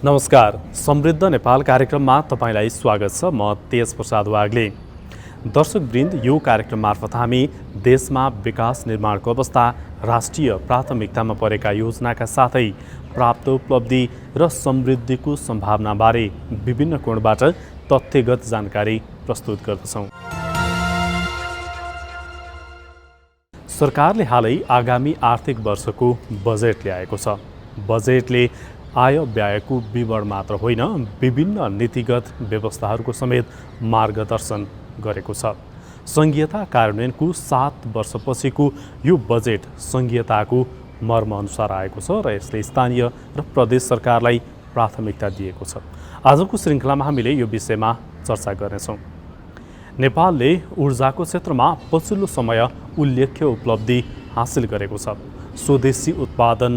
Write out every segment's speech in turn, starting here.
नमस्कार, समृद्ध नेपाल कार्यक्रममा तपाईलाई स्वागत छ। म तेज प्रसाद वाग्ले। दर्शकवृन्द, यो कार्यक्रम मार्फत हामी देशमा विकास निर्माणको अवस्था, राष्ट्रिय प्राथमिकतामा परेका योजनाका साथै प्राप्त उपलब्धि र समृद्धिको सम्भावनाबारे विभिन्न कोणबाट तथ्यगत जानकारी प्रस्तुत गर्दछौँ। सरकारले हालै आगामी आर्थिक वर्षको बजेट ल्याएको छ। बजेटले आय व्ययको विवरण मात्र होइन, विभिन्न नीतिगत व्यवस्थाहरूको समेत मार्गदर्शन गरेको छ। संघीयता कार्यान्वयनको 7 वर्षपछिको यो बजेट संघीयताको मर्मअनुसार आएको छ र यसले स्थानीय र प्रदेश सरकारलाई प्राथमिकता दिएको छ। आजको श्रृङ्खलामा हामीले यो विषयमा चर्चा गर्नेछौँ। नेपालले ऊर्जाको क्षेत्रमा पछिल्लो समय उल्लेख्य उपलब्धि हासिल गरेको छ। स्वदेशी उत्पादन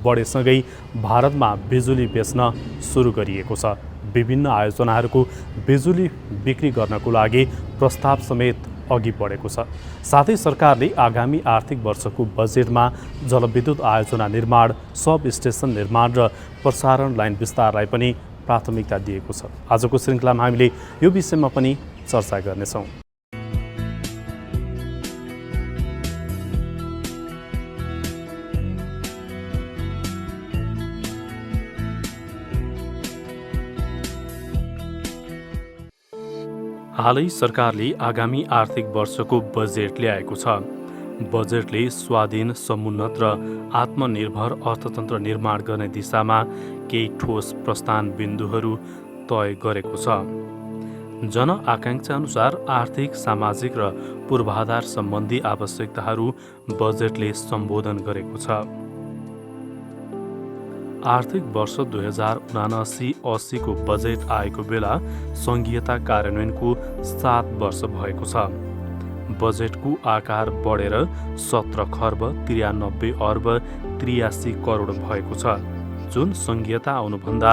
बढेसँगै भारतमा बिजुली बेच्न सुरु गरिएको छ। विभिन्न आयोजनाहरूको बिजुली बिक्री गर्नको लागि प्रस्ताव समेत अघि बढेको छ। साथै सरकारले आगामी आर्थिक वर्षको बजेटमा जलविद्युत आयोजना निर्माण, सब स्टेसन निर्माण र प्रसारण लाइन विस्तारलाई पनि प्राथमिकता दिएको छ। आजको श्रृङ्खलामा हामीले यो विषयमा पनि चर्चा गर्नेछौँ। हालै सरकारले आगामी आर्थिक वर्षको बजेट ल्याएको छ। बजेटले स्वाधीन, समुन्नत र आत्मनिर्भर अर्थतन्त्र निर्माण गर्ने दिशामा केही ठोस प्रस्थान बिन्दुहरू तय गरेको छ। जनआकाङ्क्षा अनुसार आर्थिक, सामाजिक र पूर्वाधार सम्बन्धी आवश्यकताहरू बजेटले सम्बोधन गरेको छ। आर्थिक वर्ष 2079-80 को बजेट आएको बेला संघीयता कार्यान्वयनको 7 वर्ष भएको छ। बजेटको आकार बढेर 17 खर्ब 93 अर्ब 83 करोड भएको छ, जुन संघीयता आउनुभन्दा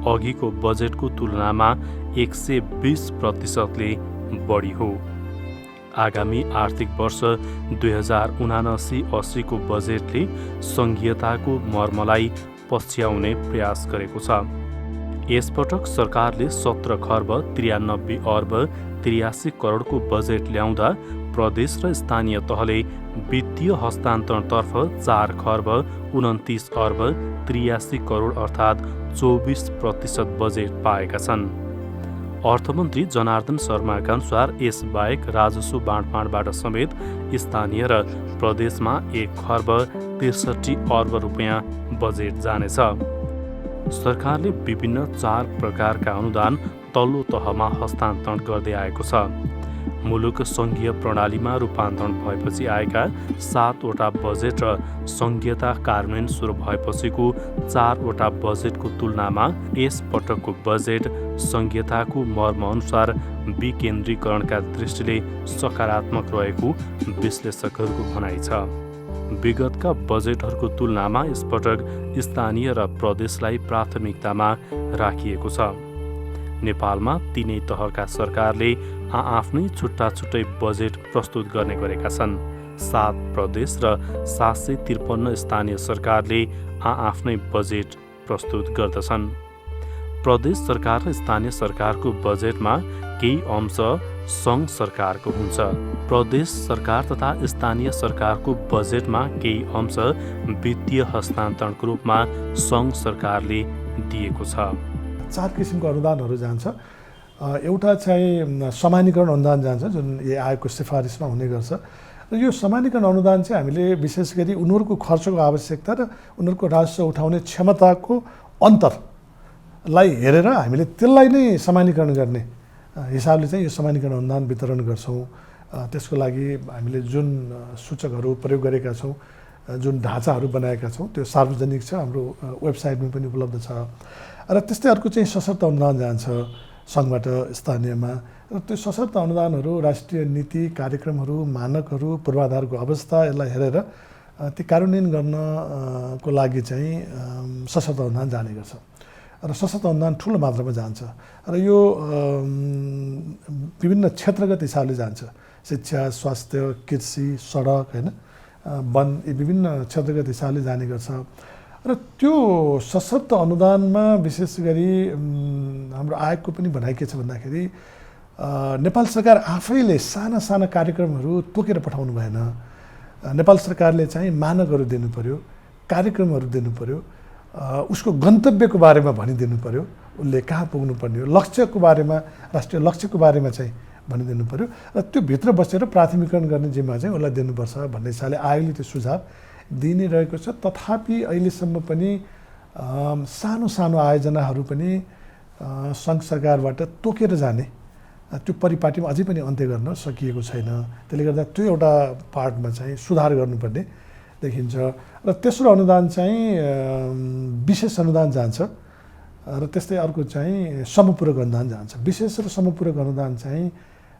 अघिको बजेटको तुलनामा 120% बढी हो। आगामी आर्थिक वर्ष 2079-80 को बजेटले संघीयताको मर्मलाई पछ्याउने प्रयास गरेको छ। यसपटक सरकारले 17 खर्ब 93 अर्ब 83 करोडको बजेट ल्याउँदा प्रदेश र स्थानीय तहले वित्तीय हस्तान्तरणतर्फ 4 खर्ब 29 अर्ब 83 करोड अर्थात् 24% बजेट पाएका छन्। अर्थमन्त्री जनार्दन शर्माका अनुसार यसबाहेक राजस्व बाँडफाँडबाट समेत स्थानीय र प्रदेशमा 1 खर्ब 63 अर्ब रुपियाँ बजेट जानेछ। सरकारले विभिन्न 4 प्रकारका अनुदान तल्लो तहमा हस्तान्तरण गर्दै आएको छ। मुलुक सङ्घीय प्रणालीमा रूपान्तरण भएपछि आएका 7 वटा बजेट र सङ्घीयता कार्यान्वयन सुरु भएपछिको 4 वटा बजेटको तुलनामा यस पटकको बजेट सङ्घीयताको मर्मअनुसार विकेन्द्रीकरणका दृष्टिले सकारात्मक रहेको विश्लेषकहरूको भनाइ छ। विगतका बजेटहरूको तुलनामा यसपटक स्थानीय र प्रदेशलाई प्राथमिकतामा राखिएको छ। नेपालमा 3 तहका सरकारले आफ्नै छुट्टा छुट्टै बजेट प्रस्तुत गर्ने गरेका छन्। 7 प्रदेश र 753 स्थानीय सरकारले आफ्नै बजेट प्रस्तुत गर्दछन्। प्रदेश सरकार र स्थानीय सरकारको बजेटमा केही अंश सङ्घ सरकारको हुन्छ। प्रदेश सरकार तथा स्थानीय सरकारको बजेटमा केही अंश वित्तीय हस्तान्तरणको रूपमा सङ्घ सरकारले दिएको छ। 4 किसिमको अनुदानहरू जान्छ। एउटा चाहिँ समानीकरण अनुदान जान्छ, जुन आयोगको सिफारिसमा हुने गर्छ। र यो समानीकरण अनुदान चाहिँ हामीले विशेष गरी उनीहरूको खर्चको आवश्यकता र उनीहरूको राजस्व उठाउने क्षमताको अन्तरलाई हेरेर हामीले त्यसलाई नै समानीकरण गर्ने हिसाबले चाहिँ यो समानीकरण अनुदान वितरण गर्छौँ। त्यसको लागि हामीले जुन सूचकहरू प्रयोग गरेका छौँ, जुन ढाँचाहरू बनाएका छौँ, त्यो सार्वजनिक छ, हाम्रो वेबसाइटमा पनि उपलब्ध छ। र त्यस्तै अर्को चाहिँ सशर्त अनुदान जान्छ सङ्घबाट स्थानीयमा। र त्यो सशर्त अनुदानहरू राष्ट्रिय नीति, कार्यक्रमहरू, मानकहरू, पूर्वाधारको अवस्था, यसलाई हेरेर ती कार्यान्वयन गर्नको लागि चाहिँ सशर्त अनुदान जाने गर्छ। र सशर्त अनुदान ठुलो मात्रामा जान्छ र यो विभिन्न क्षेत्रगत हिसाबले जान्छ। शिक्षा, स्वास्थ्य, कृषि, सडक, होइन, वन, यी विभिन्न क्षेत्रगत हिसाबले जाने गर्छ। र त्यो सशक्त अनुदानमा विशेष गरी हाम्रो आयोगको पनि भनाइ के छ भन्दाखेरि नेपाल सरकार आफैले साना साना कार्यक्रमहरू तोकेर पठाउनु भएन। नेपाल सरकारले चाहिँ मानकहरू दिनु पर्यो, कार्यक्रमहरू दिनु पर्यो, उसको गन्तव्यको बारेमा भनिदिनु पर्यो, उसले कहाँ पुग्नुपर्ने हो, लक्ष्यको बारेमा, राष्ट्रिय लक्ष्यको बारेमा चाहिँ भनिदिनु पर्यो र त्यो भित्र बसेर प्राथमिकरण गर्ने जिम्मा चाहिँ उसलाई दिनुपर्छ भन्ने हिसाबले आयोगले त्यो सुझाव दिइ नै रहेको छ। तथापि अहिलेसम्म पनि सानो सानो आयोजनाहरू पनि सङ्घ सरकारबाट तोकेर जाने त्यो परिपाटीमा अझै पनि अन्त्य गर्न सकिएको छैन। त्यसले गर्दा त्यो एउटा पार्टमा चाहिँ सुधार गर्नुपर्ने देखिन्छ। र तेस्रो अनुदान चाहिँ विशेष अनुदान जान्छ र त्यस्तै अर्को चाहिँ समपूरक अनुदान जान्छ। विशेष र समपूरक अनुदान चाहिँ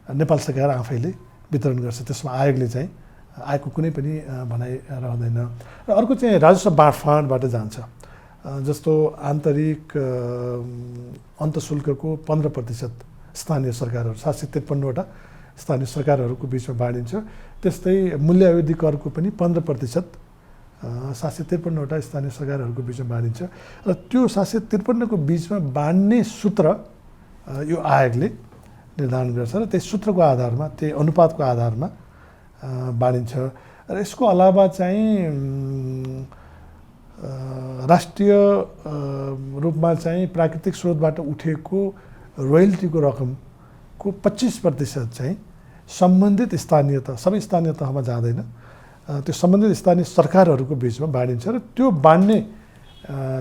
नेपाल सरकार आफैले वितरण गर्छ, त्यसमा आयोगले चाहिँ आयोगको कुनै पनि भनाइ रहँदैन। र अर्को चाहिँ राजस्व बाँडफाँडबाट जान्छ, जस्तो आन्तरिक अन्तशुल्कको 15% स्थानीय सरकारहरू 753वटा स्थानीय सरकारहरूको बिचमा बाँडिन्छ। त्यस्तै मूल्य अवधि करको पनि 15% 753वटा स्थानीय सरकारहरूको बिचमा बाँडिन्छ र त्यो 753को बिचमा बाँड्ने सूत्र यो आयोगले निर्धारण गर्छ र त्यही सूत्रको आधारमा, त्यही अनुपातको आधारमा बाँडिन्छ। र यसको अलावा चाहिँ राष्ट्रिय रूपमा चाहिँ प्राकृतिक स्रोतबाट उठेको रोयल्टीको रकमको 25% चाहिँ सम्बन्धित स्थानीय तह, सबै स्थानीय तहमा जाँदैन, त्यो सम्बन्धित स्थानीय सरकारहरूको बिचमा बाँडिन्छ र त्यो बाँड्ने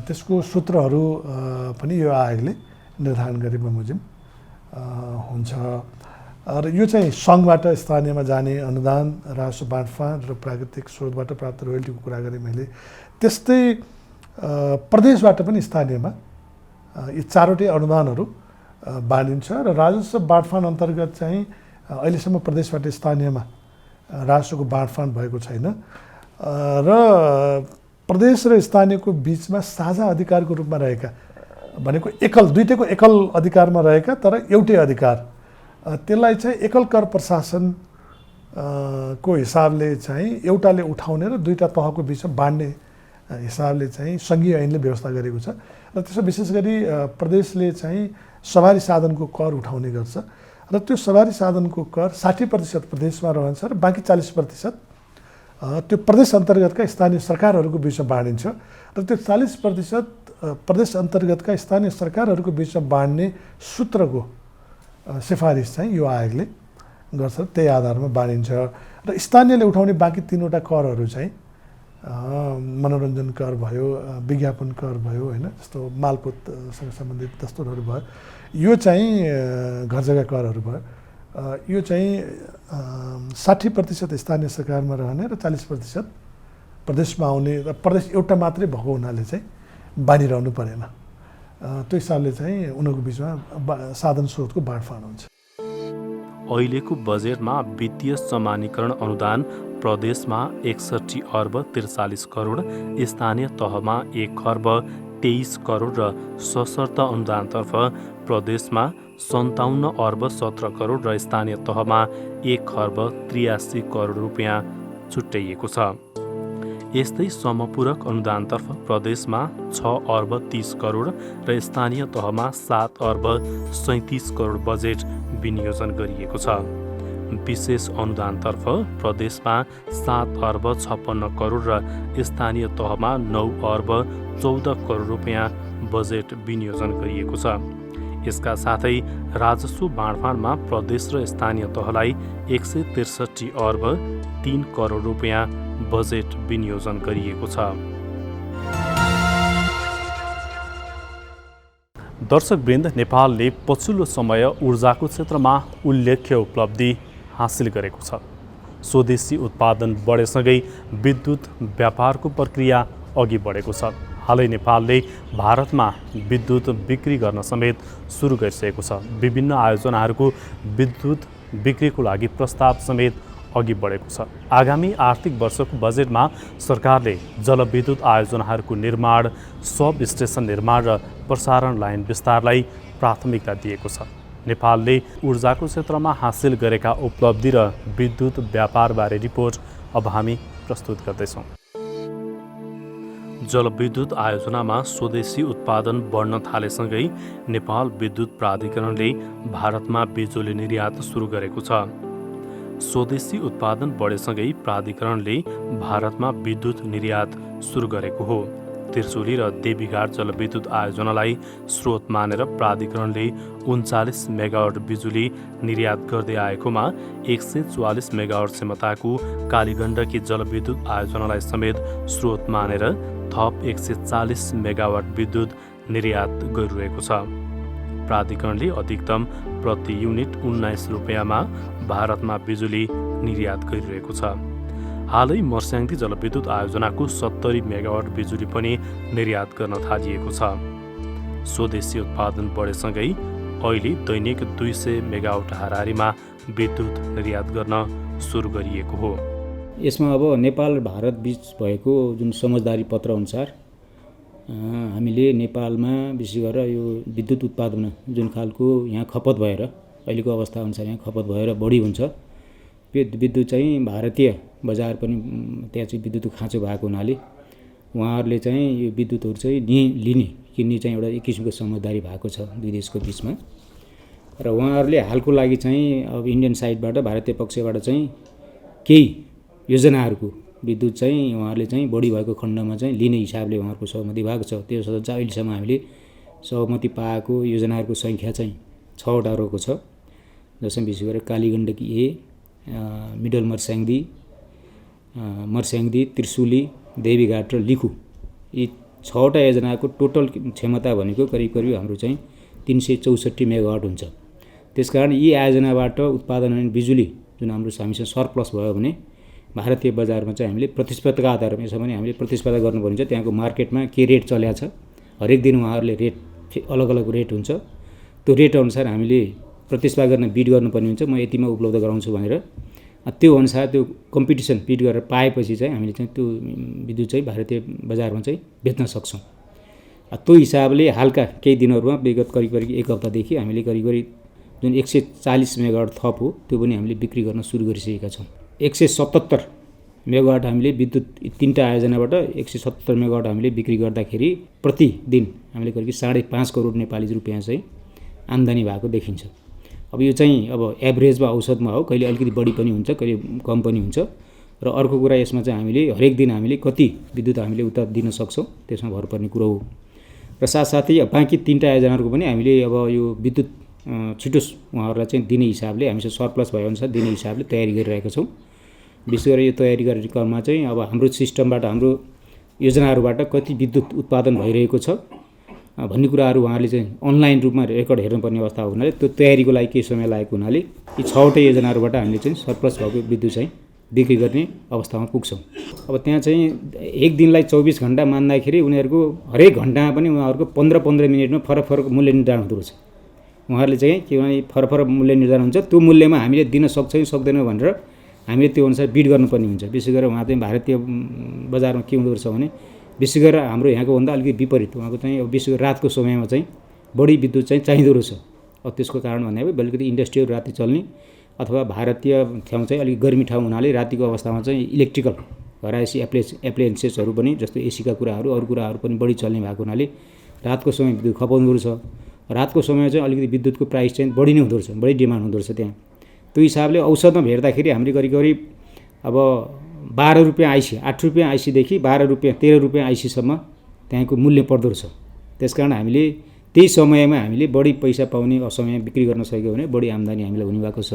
त्यसको सूत्रहरू पनि यो आयोगले निर्धारण गरे बमोजिम हुन्छ। र यो चाहिँ सङ्घबाट स्थानीयमा जाने अनुदान, राजस्व बाँडफाँड र प्राकृतिक स्रोतबाट प्राप्त रोयल्टीको कुरा गरेँ मैले। त्यस्तै प्रदेशबाट पनि स्थानीयमा यी चारवटै अनुदानहरू बाँडिन्छ र राजस्व बाँडफाँड अन्तर्गत चाहिँ अहिलेसम्म प्रदेशबाट स्थानीयमा राजस्वको बाँडफाँड भएको छैन र प्रदेश र स्थानीयको बिचमा साझा अधिकारको रूपमा रहेका भनेको दुईटैको एकल अधिकारमा रहेका तर एउटै अधिकार, त्यसलाई चाहिँ एकल कर प्रशासन को हिसाबले चाहिँ एउटाले उठाउने र दुईटा तहको बिचमा बाँड्ने हिसाबले चाहिँ सङ्घीय ऐनले व्यवस्था गरेको छ। र त्यसमा विशेष गरी प्रदेशले चाहिँ सवारी साधनको कर उठाउने गर्छ र त्यो सवारी साधनको कर 60% प्रदेशमा रहन्छ र बाँकी 40% त्यो प्रदेश अन्तर्गतका स्थानीय सरकारहरूको बिचमा बाँडिन्छ र त्यो 40% प्रदेश अन्तर्गतका स्थानीय सरकारहरूको बिचमा बाँड्ने सूत्रको सिफारिस चाहिँ यो आयोगले गर्छ, त्यही आधारमा बाँडिन्छ। र स्थानीयले उठाउने बाँकी 3वटा करहरू चाहिँ मनोरञ्जन कर भयो, विज्ञापन कर भयो, होइन, जस्तो मालपोतसँग सम्बन्धित दस्तुरहरू भयो, यो चाहिँ घर जग्गा करहरू भयो, यो चाहिँ 60% स्थानीय सरकारमा रहने र 40% प्रदेशमा आउने र प्रदेश एउटा मात्रै भएको हुनाले चाहिँ बाँडिरहनु परेन। त्यो हिसाबले चाहिँ उनीहरूको बिचमा साधन स्रोतको बाँडफाँड हुन्छ। अहिलेको बजेटमा वित्तीय समानीकरण अनुदान प्रदेशमा 61 अर्ब 43 करोड, स्थानीय तहमा 1 अर्ब 23 करोड र सशर्त अनुदानतर्फ प्रदेशमा 57 अर्ब 17 करोड र स्थानीय तहमा 1 अर्ब 83 करोड रुपियाँ छुट्याइएको छ। यस्तै समपूरक अनुदानतर्फ प्रदेशमा 6 अर्ब 30 करोड र स्थानीय तहमा 7 अर्ब 37 करोड बजेट विनियोजन गरिएको छ। विशेष अनुदानतर्फ प्रदेशमा 7 अर्ब 56 करोड र स्थानीय तहमा 9 अर्ब 14 करोड रुपियाँ बजेट विनियोजन गरिएको छ। यसका साथै राजस्व बाँडफाँडमा प्रदेश र स्थानीय तहलाई 163 अर्ब 3 करोड रुपियाँ बजेट विनियोजन गरिएको छ। दर्शकवृन्द, नेपालले पछिल्लो समय ऊर्जाको क्षेत्रमा उल्लेख्य उपलब्धि हासिल गरेको छ। स्वदेशी उत्पादन बढेसँगै विद्युत व्यापारको प्रक्रिया अघि बढेको छ। हालै नेपालले भारतमा विद्युत बिक्री गर्न समेत सुरु गरिसकेको छ। विभिन्न आयोजनाहरूको विद्युत बिक्रीको लागि प्रस्ताव समेत अघि बढेको छ। आगामी आर्थिक वर्षको बजेटमा सरकारले जलविद्युत आयोजनाहरूको निर्माण, सब स्टेसन निर्माण र प्रसारण लाइन विस्तारलाई प्राथमिकता दिएको छ। नेपालले ऊर्जाको क्षेत्रमा हासिल गरेका उपलब्धि र विद्युत व्यापारबारे रिपोर्ट अब हामी प्रस्तुत गर्दैछौँ। जलविद्युत आयोजनामा स्वदेशी उत्पादन बढ्न थालेसँगै नेपाल विद्युत प्राधिकरणले भारतमा बिजुली निर्यात सुरु गरेको छ। स्वदेशी उत्पादन बढेसँगै प्राधिकरणले भारतमा विद्युत निर्यात सुरु गरेको हो। त्रिशुली र देवीघाट जलविद्युत आयोजनालाई स्रोत मानेर प्राधिकरणले 39 मेगावाट बिजुली निर्यात गर्दै आएकोमा 144 मेगावाट क्षमताको कालीगण्डकी जलविद्युत आयोजनालाई समेत स्रोत मानेर थप 140 मेगावाट विद्युत निर्यात गरिरहेको छ। प्राधिकरणले अधिकतम प्रति युनिट 19 रुपियाँमा भारतमा बिजुली निर्यात गरिरहेको छ। हालै मर्स्याङ्दी जलविद्युत आयोजनाको 70 मेगावाट बिजुली पनि निर्यात गर्न थालिएको छ। स्वदेशी उत्पादन बढेसँगै अहिले दैनिक 200 मेगावाट हाराहारीमा विद्युत निर्यात गर्न सुरु गरिएको हो। यसमा अब नेपाल र भारत बीच भएको जुन समझदारी पत्र अनुसार हामीले नेपालमा विशेष गरेर यो विद्युत उत्पादन जुन खालको यहाँ खपत भएर अहिलेको अवस्था अनुसार यहाँ खपत भएर बढी हुन्छ, विद्युत चाहिँ भारतीय बजार पनि त्यहाँ चाहिँ विद्युतको खाँचो भएको हुनाले उहाँहरूले चाहिँ यो विद्युतहरू चाहिँ लिने किन्ने चाहिँ एउटा एक किसिमको समझदारी भएको छ दुई देशको बिचमा। र उहाँहरूले हालको लागि चाहिँ अब इन्डियन साइडबाट भारतीय पक्षबाट चाहिँ केही योजनाहरूको विद्युत चाहिँ उहाँहरूले चाहिँ बढी भएको खण्डमा चाहिँ लिने हिसाबले उहाँहरूको सहमति भएको छ। त्यो चाहिँ अहिलेसम्म हामीले सहमति पाएको योजनाहरूको सङ्ख्या चाहिँ 6वटा रहेको छ, जसमा विशेष गरेर कालीगण्डकी ए, मिडल मर्स्याङ्दी, त्रिशुली, देवीघाट र लिखु, यी 6वटा योजनाको टोटल क्षमता भनेको करिब हाम्रो चाहिँ 364 मेगावाट हुन्छ। त्यसकारण यी आयोजनाबाट उत्पादन हुने बिजुली जुन हाम्रो हामीसँग सरप्लस भयो भने भारतीय बजारमा चाहिँ हामीले प्रतिस्पर्धाको आधारमा यसो भने हामीले प्रतिस्पर्धा गर्नुपर्ने हुन्छ। त्यहाँको मार्केटमा के रेट चलेको छ, हरेक दिन उहाँहरूले रेट अलग अलग रेट हुन्छ, त्यो रेट अनुसार हामीले प्रतिस्पर्धा गर्न बिड गर्नुपर्ने हुन्छ। म यतिमा उपलब्ध गराउँछु भनेर त्यो अनुसार त्यो कम्पिटिसन बिड गरेर पाएपछि चाहिँ हामीले चाहिँ त्यो विद्युत चाहिँ भारतीय बजारमा चाहिँ बेच्न सक्छौँ। त्यो हिसाबले हालका केही दिनहरूमा विगत करिब एक हप्तादेखि हामीले करिब जुन 140 मेगावाट थप हो त्यो पनि हामीले बिक्री गर्न सुरु गरिसकेका छौँ। 177 मेगावाट हामीले विद्युत 3टा आयोजनाबाट 177 मेगावाट हामीले बिक्री गर्दाखेरि प्रतिदिन हामीले करिब 5.5 करोड नेपाली रुपियाँ चाहिँ आम्दानी भएको देखिन्छ। अब यो चाहिँ अब एभरेजमा औसतमा हो, कहिले अलिकति बढी पनि हुन्छ, कहिले कम पनि हुन्छ। र अर्को कुरा यसमा चाहिँ हामीले हरेक दिन हामीले कति विद्युत हामीले उता दिन सक्छौँ त्यसमा भर पर्ने कुरो हो। र साथसाथै बाँकी 3टा आयोजनाहरूको पनि हामीले अब यो विद्युत छिटो उहाँहरूलाई चाहिँ दिने हिसाबले हामीसँग सरप्लस भएअनुसार दिने हिसाबले तयारी गरिरहेका छौँ। विशेष गरेर यो तयारी गर्ने क्रममा चाहिँ अब हाम्रो सिस्टमबाट हाम्रो योजनाहरूबाट कति विद्युत उत्पादन भइरहेको छ भन्ने कुराहरू उहाँहरूले चाहिँ अनलाइन रूपमा रेकर्ड हेर्नुपर्ने अवस्था हुनाले त्यो तयारीको लागि केही समय लागेको हुनाले यी 6वटा योजनाहरूबाट हामीले चाहिँ सरप्लस भएको विद्युत चाहिँ बिक्री गर्ने अवस्थामा पुग्छौँ। अब त्यहाँ चाहिँ एक दिनलाई 24 घण्टा मान्दाखेरि उनीहरूको हरेक घण्टामा पनि उहाँहरूको 15-15 मिनटमा फरक मूल्य निर्धारण हुँदो रहेछ। उहाँहरूले चाहिँ के भने फरक मूल्य निर्धारण हुन्छ, त्यो मूल्यमा हामीले दिन सक्छौँ सक्दैनौँ भनेर हामीले त्यो अनुसार बिड गर्नुपर्ने हुन्छ। विशेष गरेर उहाँ चाहिँ भारतीय बजारमा के हुँदो रहेछ भने विशेष गरेर हाम्रो यहाँको भन्दा अलिकति विपरीत उहाँको चाहिँ अब विशेष गरेर रातको समयमा चाहिँ बढी विद्युत चाहिँ चाहिँदो रहेछ। अब त्यसको कारण भन्दा बेलुकी इन्डस्ट्रीहरू राति चल्ने अथवा भारतीय ठाउँ चाहिँ अलिक गर्मी ठाउँ हुनाले रातिको अवस्थामा चाहिँ इलेक्ट्रिकल घरायसी एप्लायन्सेसहरू पनि जस्तो एसीका कुराहरू अरू कुराहरू पनि बढी चल्ने भएको हुनाले रातको समय विद्युत खपाउँदो रहेछ। रातको समय चाहिँ अलिकति विद्युतको प्राइस चाहिँ बढी नै हुँदो रहेछ, बढी डिमान्ड हुँदो रहेछ त्यहाँ। त्यो हिसाबले औसतमा हेर्दाखेरि हामीले करिब अब 12 रुपियाँ आइसी, 8 रुपियाँ आइसीदेखि 12 रुपियाँ 13 रुपियाँ आइसीसम्म त्यहाँको मूल्य पर्दो रहेछ। त्यसकारण हामीले त्यही समयमा हामीले बढी पैसा पाउने समय बिक्री गर्न सक्यो भने बढी आम्दानी हामीलाई हुने भएको छ।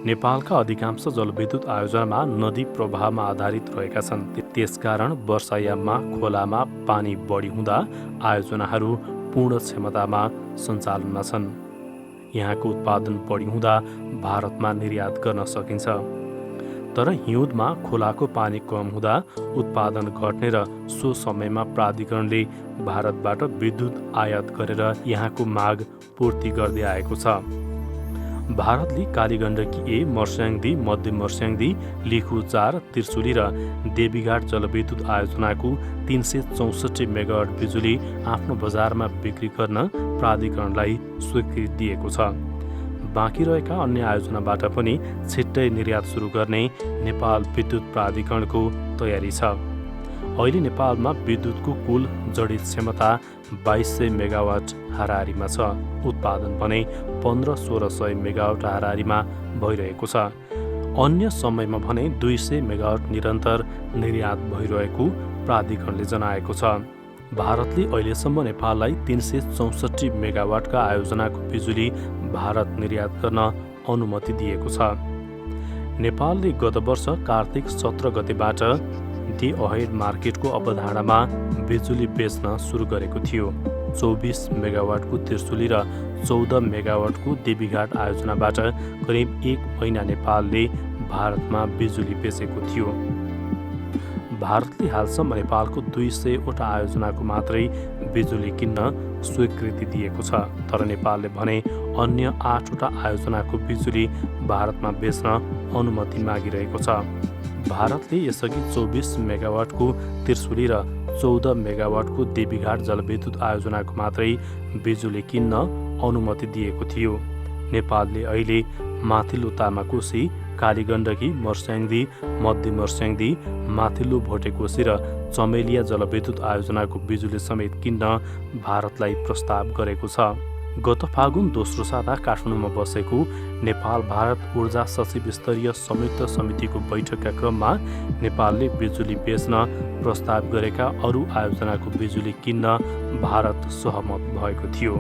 नेपालका अधिकांश जलविद्युत आयोजनामा नदी प्रवाहमा आधारित रहेका छन्। त्यसकारण वर्षायाममा खोलामा पानी बढी हुँदा आयोजनाहरू पूर्ण क्षमतामा सञ्चालनमा छन्। यहाँको उत्पादन बढी हुँदा भारतमा निर्यात गर्न सकिन्छ। तर हिउँदमा खोलाको पानी कम हुँदा उत्पादन घट्ने र सो समयमा प्राधिकरणले भारतबाट विद्युत आयात गरेर यहाँको माग पूर्ति गर्दै आएको छ। भारतले कालीगण्डकी ए, मर्स्याङ्दी, मध्य मर्स्याङ्दी, लिखु 4, त्रिशुली र देवीघाट जलविद्युत आयोजनाको 364 मेगावाट बिजुली आफ्नो बजारमा बिक्री गर्न प्राधिकरणलाई स्वीकृति दिएको छ। बाँकी रहेका अन्य आयोजनाबाट पनि छिट्टै निर्यात सुरु गर्ने नेपाल विद्युत प्राधिकरणको तयारी छ। अहिले नेपालमा विद्युतको कुल जडित क्षमता 2200 मेगावाट हाराहारीमा छ। उत्पादन भने 1500-1600 मेगावाट हाराहारीमा भइरहेको छ। अन्य समयमा भने 200 मेगावाट निरन्तर निर्यात भइरहेको प्राधिकरणले जनाएको छ। भारतले अहिलेसम्म नेपाललाई 364 मेगावाटका आयोजनाको बिजुली भारत निर्यात गर्न अनुमति दिएको छ। नेपालले गत वर्ष कार्तिक 17 गतेबाट डे अहेड मार्केटको अवधारणामा बिजुली बेच्न सुरु गरेको थियो। 24 मेगावाटको त्रिशुली र 14 मेगावाटको देवीघाट आयोजनाबाट करिब 1 महिना नेपालले भारतमा बिजुली बेचेको थियो। भारतले हालसम्म नेपालको 200वटा आयोजनाको मात्रै बिजुली किन्न स्वीकृति दिएको छ। तर नेपालले भने अन्य 8वटा आयोजनाको बिजुली भारतमा बेच्न अनुमति मागिरहेको छ। भारतले यसअघि 24 मेगावाटको त्रिशुली र 14 मेगावाटको देवीघाट जलविद्युत आयोजनाको मात्रै बिजुली किन्न अनुमति दिएको थियो। नेपालले अहिले माथिल्लो तामाकोशी, कालीगण्डकी, मर्स्याङ्दी, मध्य मर्स्याङ्दी, माथिल्लो भोटेकोशी र चमेलिया जलविद्युत आयोजनाको बिजुली समेत किन्न भारतलाई प्रस्ताव गरेको छ। गत फागुन दोस्रो साता काठमाडौँमा बसेको नेपाल भारत ऊर्जा सचिव स्तरीय संयुक्त समितिको बैठकका क्रममा नेपालले बिजुली बेच्न प्रस्ताव गरेका अरू आयोजनाको बिजुली किन्न भारत सहमत भएको थियो।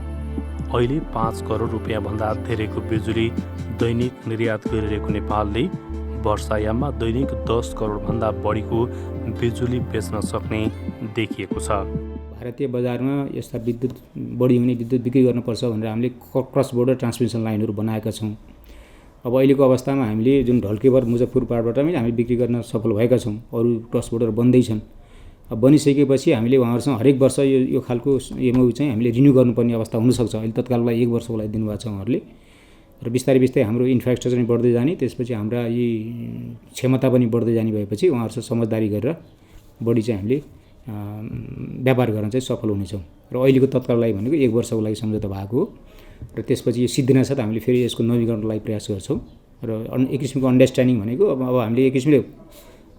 अहिले 5 करोड रुपियाँभन्दा धेरैको बिजुली दैनिक निर्यात गरिरहेको नेपालले वर्षायाममा दैनिक 10 करोडभन्दा बढीको बिजुली बेच्न सक्ने देखिएको छ। भारतीय बजारमा यस्ता विद्युत बढी हुने विद्युत बिक्री गर्नुपर्छ भनेर हामीले क्रस बोर्डर ट्रान्समिसन लाइनहरू बनाएका छौँ। अब अहिलेको अवस्थामा हामीले जुन ढल्केवर मुजफ्फरपुरबाट पनि हामी बिक्री गर्न सफल भएका छौँ। अरू क्रस बोर्डर बन्दैछन्। अब बनिसकेपछि हामीले उहाँहरूसँग हरेक वर्ष यो खालको एमओयू चाहिँ हामीले रिन्यू गर्नुपर्ने अवस्था हुनसक्छ। अहिले तत्काललाई 1 वर्षको लागि दिनुभएको छ उहाँहरूले। र बिस्तारै बिस्तारै हाम्रो इन्फ्रास्ट्रक्चर पनि बढ्दै जाने, त्यसपछि हाम्रा यी क्षमता पनि बढ्दै जाने भएपछि उहाँहरूसँग समझदारी गरेर बढी चाहिँ हामीले व्यापार गर्न चाहिँ सफल हुनेछौँ। र अहिलेको तत्काललाई भनेको 1 वर्षको लागि सम्झौता भएको हो। र त्यसपछि यो सिद्धिन साथ हामीले फेरि यसको नवीकरणको लागि प्रयास गर्छौँ। र एक किसिमको अन्डरस्ट्यान्डिङ भनेको अब हामीले एक किसिमले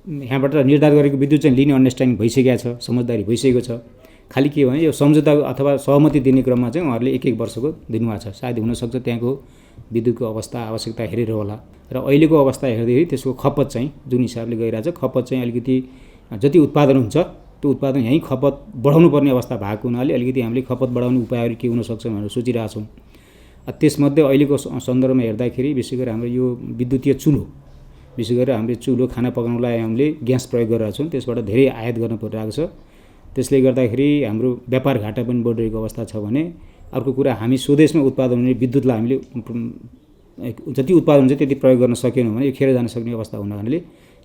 यहाँबाट निर्धारित गरेको विद्युत चाहिँ लिने अन्डरस्ट्यान्डिङ भइसकेको छ, समझदारी भइसकेको छ। खालि के भने यो सम्झौता अथवा सहमति दिने क्रममा चाहिँ उहाँहरूले 1 वर्षको दिनुभएको छ। सायद हुनसक्छ त्यहाँको विद्युतको अवस्था आवश्यकता हेरेर होला। र अहिलेको अवस्था हेर्दाखेरि त्यसको खपत चाहिँ जुन हिसाबले गइरहेछ, खपत चाहिँ अलिकति जति उत्पादन हुन्छ त्यो उत्पादन यहीँ खपत बढाउनु पर्ने अवस्था भएको हुनाले अलिकति हामीले खपत बढाउने उपायहरू के हुनसक्छ भनेर सोचिरहेछौँ। त्यसमध्ये अहिलेको सन्दर्भमा हेर्दाखेरि विशेष गरी हाम्रो यो विद्युतीय चुलो, विशेष गरी हामीले चुलो खाना पकाउनलाई हामीले ग्यास प्रयोग गरिरहेको छौँ। त्यसबाट धेरै आयात गर्न परिरहेको छ। त्यसले गर्दाखेरि हाम्रो व्यापार घाटा पनि बढिरहेको अवस्था छ भने अर्को कुरा हामी स्वदेशमा उत्पादन हुने विद्युतलाई हामीले जति उत्पादन हुन्छ त्यति प्रयोग गर्न सकेनौँ भने यो खेर जान सक्ने अवस्था हुनाले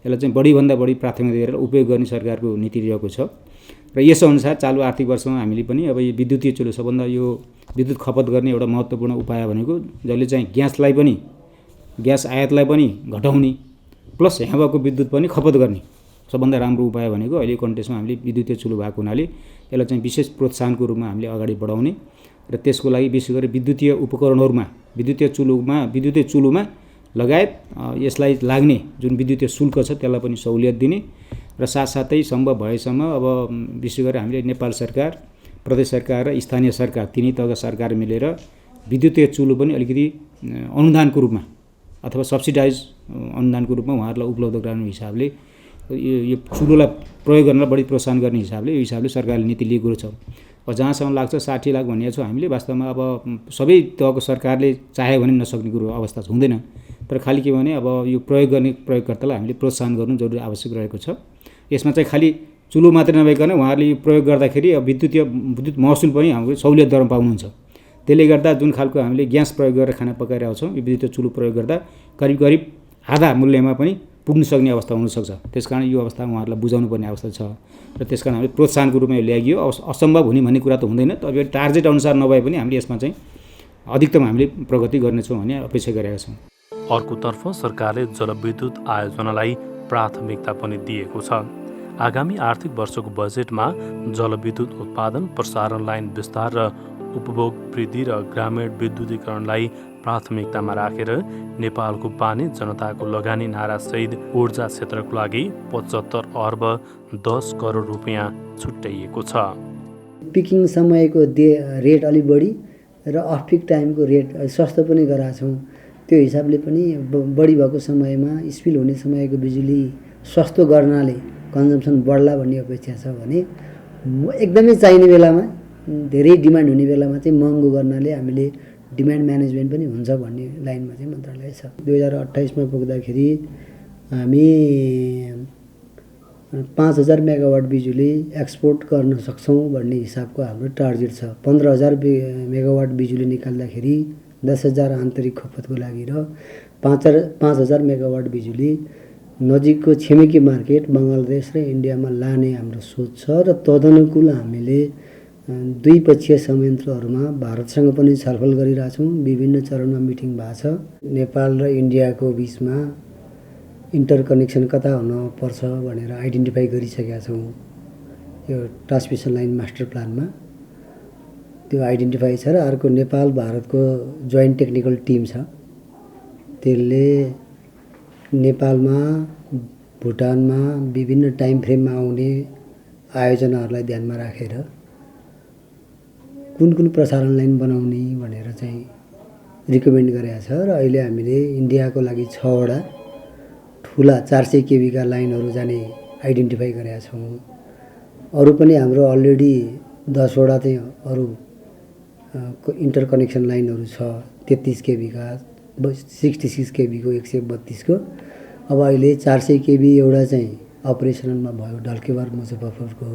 यसलाई चाहिँ बढीभन्दा बढी प्राथमिकता दिएर उपयोग गर्ने सरकारको नीति रहेको छ। र यसअनुसार चालु आर्थिक वर्षमा हामीले पनि अब यो विद्युतीय चुलो सबभन्दा यो विद्युत खपत गर्ने एउटा महत्त्वपूर्ण उपाय भनेको जसले चाहिँ ग्यास आयातलाई पनि घटाउने प्लस यहाँ भएको विद्युत पनि खपत गर्ने सबभन्दा राम्रो उपाय भनेको अहिले कन्टेक्स्टमा हामीले विद्युतीय चुलो भएको हुनाले यसलाई चाहिँ विशेष प्रोत्साहनको रूपमा हामीले अगाडि बढाउने र त्यसको लागि विशेष गरी विद्युतीय उपकरणहरूमा विद्युतीय चुलोमा लगायत यसलाई लाग्ने जुन विद्युतीय शुल्क छ त्यसलाई पनि सहुलियत दिने र साथसाथै सम्भव भएसम्म अब विशेष गरी हामीले नेपाल सरकार, प्रदेश सरकार र स्थानीय सरकार तिनै तहका सरकार मिलेर विद्युतीय चुलो पनि अलिकति अनुदानको रूपमा अथवा सब्सिडाइज अनुदानको रूपमा उहाँहरूलाई उपलब्ध गराउने हिसाबले यो चुलोलाई प्रयोग गर्न बढी प्रोत्साहन गर्ने हिसाबले यो हिसाबले सरकारले नीति लिएको छ। अब जहाँसम्म लाग्छ 60 लाख भनिएको छ हामीले वास्तवमा अब सबै तहको सरकारले चाह्यो भने नसक्ने कुरो अवस्था हुँदैन। तर खालि के भने अब यो प्रयोग गर्ने प्रयोगकर्तालाई हामीले प्रोत्साहन गर्नु जरुरी आवश्यक रहेको छ। यसमा चाहिँ खालि चुलो मात्रै नभइकन उहाँहरूले यो प्रयोग गर्दाखेरि अब विद्युत महसुल पनि हामीले सहुलियत दरमा पाउनुहुन्छ। त्यसले गर्दा जुन खालको हामीले ग्यास प्रयोग गरेर खाना पकाइरहेको छौँ यो विद्युतीय चुलो प्रयोग गर्दा करिब आधा मूल्यमा पनि पुग्न सक्ने अवस्था हुनसक्छ। त्यसकारण यो अवस्थामा उहाँहरूलाई बुझाउनु पर्ने अवस्था छ र त्यसकारण हामीले प्रोत्साहनको रूपमा यो ल्याइयो। असम्भव हुने भन्ने कुरा त हुँदैन। तर टार्गेट अनुसार नभए पनि हामीले यसमा चाहिँ अधिकतम हामीले प्रगति गर्नेछौँ भन्ने अपेक्षा गरेका छौँ। अर्कोतर्फ सरकारले जलविद्युत आयोजनालाई प्राथमिकता पनि दिएको छ। आगामी आर्थिक वर्षको बजेटमा जलविद्युत उत्पादन, प्रसारण लाइन विस्तार र उपभोग वृद्धि र ग्रामीण विद्युतीकरणलाई प्राथमिकतामा राखेर नेपालको पानी जनताको लगानी नारासहित ऊर्जा क्षेत्रको लागि 75 अर्ब 10 करोड रुपियाँ छुट्याइएको छ। पिकिङ समयको रेट अलिक बढी र अफ पिक टाइमको रेट सस्तो पनि गराएको छौँ। त्यो हिसाबले पनि बढी भएको समयमा स्पिल हुने समयको बिजुली सस्तो गर्नाले कन्जम्सन बढ्ला भन्ने अपेक्षा छ भने एकदमै चाहिने बेलामा धेरै डिमान्ड हुने बेलामा चाहिँ महँगो गर्नाले हामीले डिमान्ड म्यानेजमेन्ट पनि हुन्छ भन्ने लाइनमा चाहिँ मन्त्रालय छ। 2028 मा पुग्दाखेरि हामी 5000 मेगावाट बिजुली एक्सपोर्ट गर्न सक्छौँ भन्ने हिसाबको हाम्रो टार्गेट छ। 15000 मेगावाट बिजुली निकाल्दाखेरि 10000 आन्तरिक खपतको लागि र 5000 मेगावाट बिजुली नजिकको छिमेकी मार्केट बङ्गलादेश र इन्डियामा लाने हाम्रो सोच छ र तदनुकूल हामीले द्विपक्षीय संयन्त्रहरूमा भारतसँग पनि छलफल गरिरहेछौँ। विभिन्न चरणमा मिटिङ भएको छ। नेपाल र इन्डियाको बिचमा इन्टरकनेक्सन कता हुनुपर्छ भनेर आइडेन्टिफाई गरिसकेका छौँ। यो ट्रान्समिसन लाइन मास्टर प्लानमा त्यो आइडेन्टिफाई छ र अर्को नेपाल भारतको जोइन्ट टेक्निकल टिम छ। त्यसले नेपालमा भुटानमा विभिन्न टाइम फ्रेममा आउने आयोजनाहरूलाई ध्यानमा राखेर कुन कुन प्रसारण लाइन बनाउने भनेर चाहिँ रिकमेन्ड गरेको छ र अहिले हामीले इन्डियाको लागि 6 वटा ठुला 400 केबी का लाइनहरू जाने आइडेन्टिफाई गरेका छौँ। अरू पनि हाम्रो अलरेडी 10 वटा चाहिँ अरू इन्टरकनेक्सन लाइनहरू छ। 33 केबी का 66 केबी को 132 को। अब अहिले 400 केबी एउटा चाहिँ अपरेसनमा भयो ढल्केबार मुजफ्फरपुरको।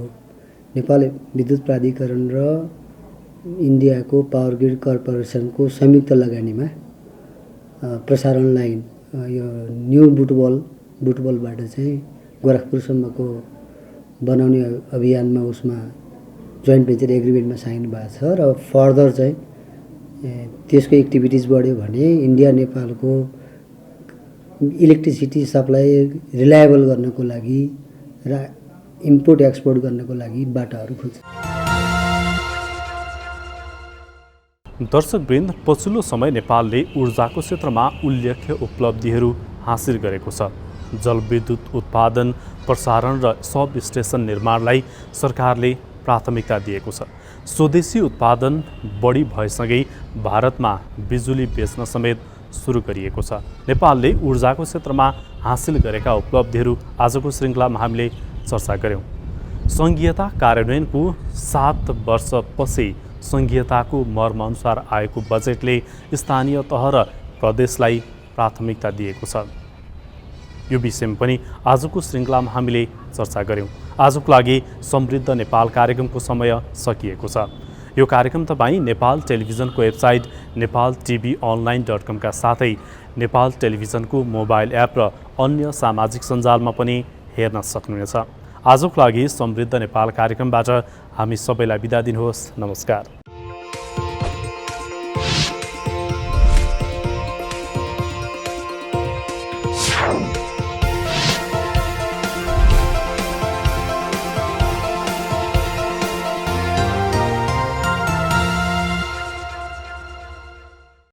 नेपाल विद्युत प्राधिकरण र इन्डियाको पावर ग्रिड कर्पोरेसनको संयुक्त लगानीमा प्रसारण लाइन यो न्यू बुटबलबाट चाहिँ गोरखपुरसम्मको बनाउने अभियानमा उसमा जोइन्ट भेन्चर एग्रिमेन्टमा साइन भएको छ र फर्दर चाहिँ त्यसको एक्टिभिटिज बढ्यो भने इन्डिया नेपालको इलेक्ट्रिसिटी सप्लाई रिलायबल गर्नको लागि र इम्पोर्ट एक्सपोर्ट गर्नको लागि बाटाहरू खुल्छ। दर्शकवृन्द, पछिल्लो समय नेपालले ऊर्जाको क्षेत्रमा उल्लेख्य उपलब्धिहरू हासिल गरेको छ। जलविद्युत उत्पादन, प्रसारण र सब स्टेसन निर्माणलाई सरकारले प्राथमिकता दिएको छ। स्वदेशी उत्पादन बढी भएसँगै भारतमा बिजुली बेच्न समेत सुरु गरिएको छ। नेपालले ऊर्जाको क्षेत्रमा हासिल गरेका उपलब्धिहरू आजको श्रृङ्खलामा हामीले चर्चा गऱ्यौँ। सङ्घीयता कार्यान्वयनको 7 वर्षपछि सङ्घीयताको मर्मअनुसार आएको बजेटले स्थानीय तह र प्रदेशलाई प्राथमिकता दिएको छ। यो विषयमा पनि आजको श्रृङ्खलामा हामीले चर्चा गऱ्यौँ। आजको लागि समृद्ध नेपाल कार्यक्रमको समय सकिएको छ। यो कार्यक्रम तपाईँ नेपाल टेलिभिजनको वेबसाइट nepaltvonline.com का साथै नेपाल टेलिभिजनको मोबाइल एप र अन्य सामाजिक सञ्जालमा पनि हेर्न सक्नुहुनेछ। आजको लागि समृद्ध नेपाल कार्यक्रमबाट हामी सबैलाई बिदा दिनुहोस्। नमस्कार।